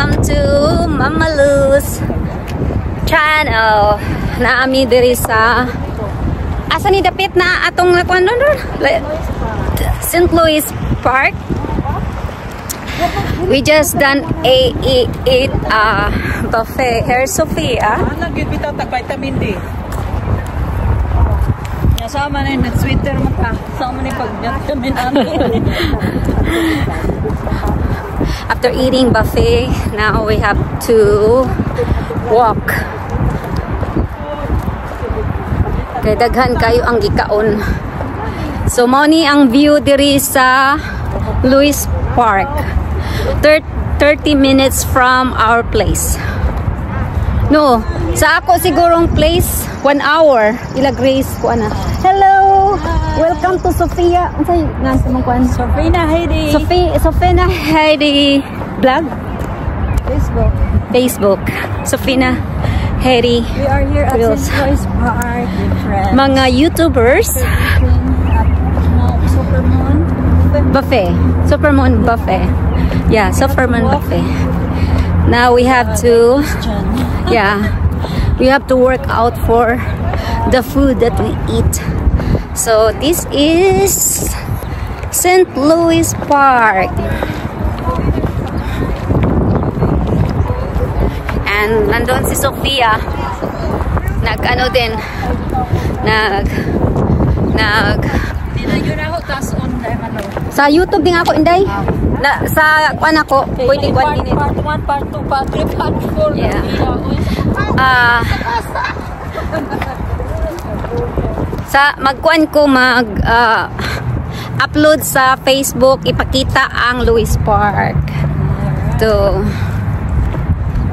welcome to Mama Luz channel. Naami diri sa asa ni dapit na atong St. Louis Park. We just done a buffet here, Sophia. Lagi bitaw tag vitamin D. Sama na yung sweater mo ka. Sama na yung pag-vitamin namin. After eating buffet, now we have to walk. Kay daghan kayo ang gikaon. So mao ni ang view diri sa Louis Park. 30 minutes from our place. No, sa ako sigurong place 1 hour. Ila Grace ko ana. Hello. Hi. Welcome to Sophia. Unsay nga sa mong kuan? Sofina Heidi. Sofina Heidi vlog. Facebook. Sofina Heidi. We are here at St. Louis Park with friends. Mga YouTubers. Supermoon buffet. Yeah, Supermoon buffet. Now we have to we have to work out for the food that we eat. So this is St. Louis Park. And nandun si Sophia. Nag-ano din. Sa YouTube din ako, Inday. Sa kuan ako, pwede 1 minute. Part 1, part 2, part 3, part 4. Yeah. Sa magkuan ko upload sa Facebook, ipakita ang Louis Park. To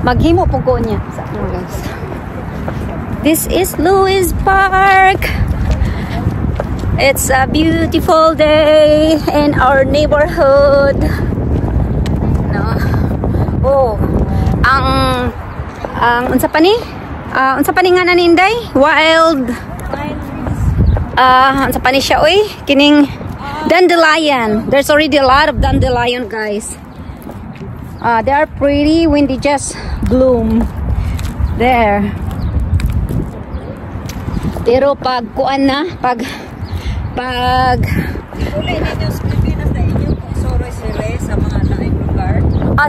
maghimo po ko niya sa guys. This is Louis Park. It's a beautiful day in our neighborhood. No. Oh, ang unsa pa ni nga na Inday? Wild. Unsa pa ni siya oy? Kining dandelion. There's already a lot of dandelion, guys. They are pretty when they just bloom. There. Pero pag kuan na, pag uli ninyo sa Pilipinas na inyo soroy sire sa mga laing lugar.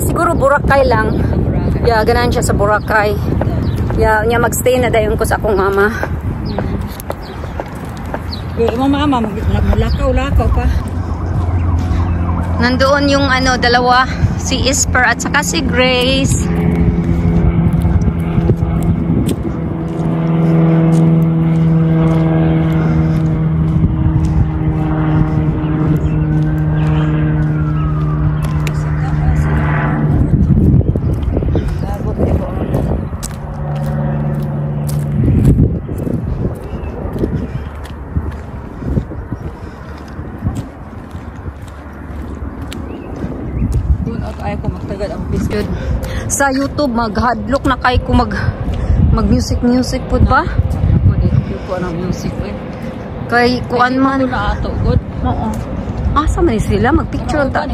Siguro Boracay lang. Yeah, ganahan siya sa Boracay. Yeah, niya magstay na dayon ko sa akong mama. Yung mama maglakaw-lakaw pa. Nandoon yung dalawa, si Isper at saka si Grace. Sa YouTube maghadlok na kay ko mag music pud ba? Pwede ko ang music Kay kuan man na ato good. Oo. Asa man sila magpicture ta.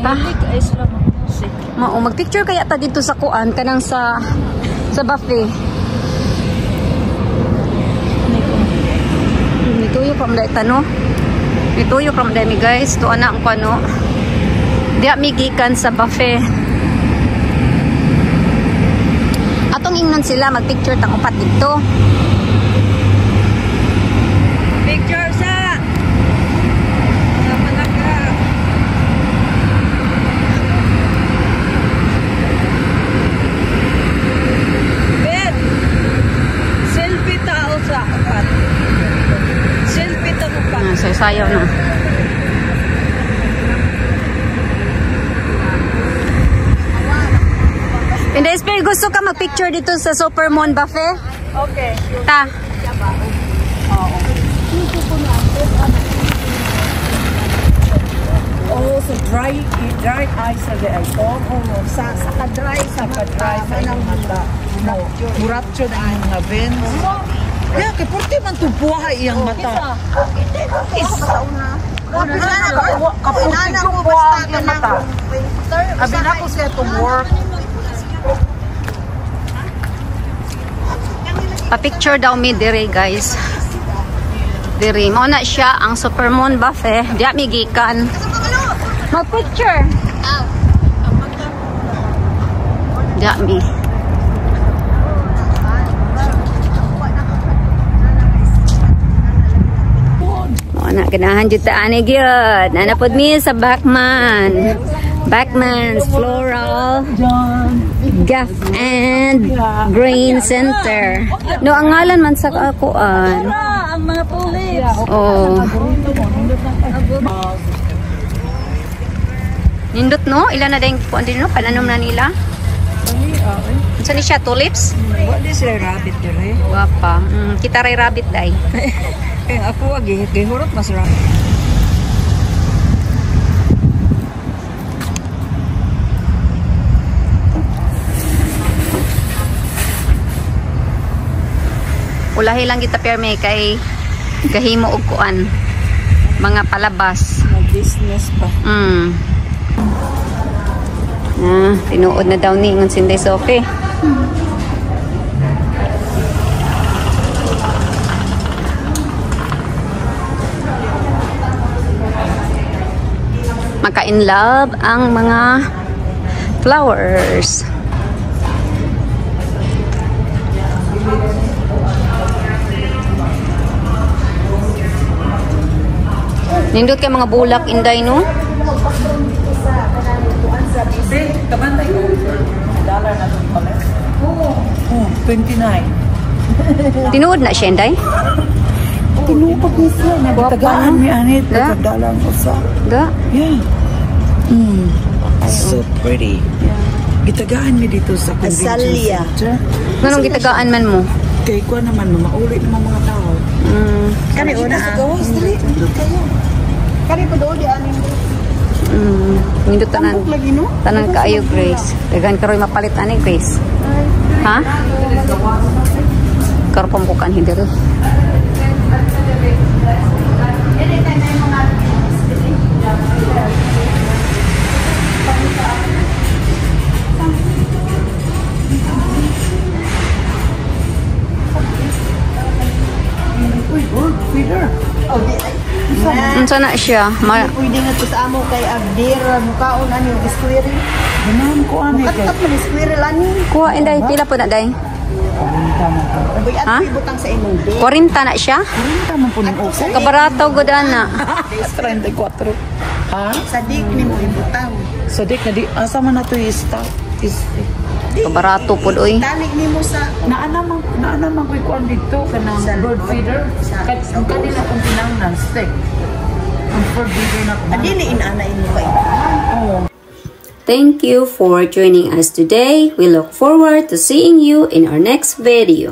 Mao magpicture kaya ta dito sa kuan kanang sa buffet. Nituyo from dai tano. Nituyo from dai mi guys, to ana ang kuno. Diya migikan sa buffet. Atong ingnan sila magpicture tang upat dito. Picture sa Malaga. Ben, selfie tao sa upat. Selfie tao upat. Sayaw na. Hindi, Esper, gusto ka mag-picture dito sa Supermoon Buffet? Okay. Ta. Oh, so dry eyes sa the iPhone. Oh, sa ka-dry sa ng mata. Muratso na yung mga veins. Kaya, kaya pwede man ito buhay iyang mata. Kapurti ko buhay iyang mata. Abi na ko siya to work. Pa-picture daw mi dire guys. Dire mo na siya ang Supermoon Buffet. Diya mi gikan. Mag-picture. Diya mi. Mo na ganahan jud ta ani gyud. Nanapod mi sa Backman's Floral Gaff and Grain Center. No, ang ngalan man sa kakuan. Ang mga tulips. Oh. Nindot no? Ilan na din kuan din no? Pananom na nila? Saan siya? Tulips? What is a rabbit dire? Wapa. Kita ray rabbit day. Eh ako gihurot mas rabbit. Ulahi lang kita perme kay gahimo og kuan mga palabas. Business pa. Tinuod na daw ni ngon sinday Sophie. Maka-in love ang mga flowers. Nindot kay mga bulak inday no? Kabantay ko. Dollar na ito pala. Oh, 29. Tinuod na siya inday? Tinupag niya siya. Nagtagaan mi anit. Nagdala ang usa. Ga? Yeah. So pretty. Gitagaan mi dito sa convention center. Nganong gitagaan man mo? Kay ko naman, mauli naman mga tao. Kani una sa gawas dili. Kani po doon di aning. Nindot tanan kaayo Grace. Dagan karoy mapalit ani Grace. Ha? Karpom ko kan hindi rin. Unsa na siya? Pwede nga to sa amo kay Abdir mukaon ani og square. Ganun ko ani kay. Katat man square lani. Kuha inday pila po na day? Uy Ha? at butang sa imong day. 40 na siya? Kita man po ning okay. Kabarataw gud ana. 34. Ha? Sa dik ni mo ibutang. So dik na di asa man nato i-stop is Kabarato pud oy. Tanig nimo sa naana man koy kuan dito kanang bird feeder. Kat ang kanila kung tinangnan steak. Ang bird feeder na ko. adili inana imo kay. Oh. Thank you for joining us today. We look forward to seeing you in our next video.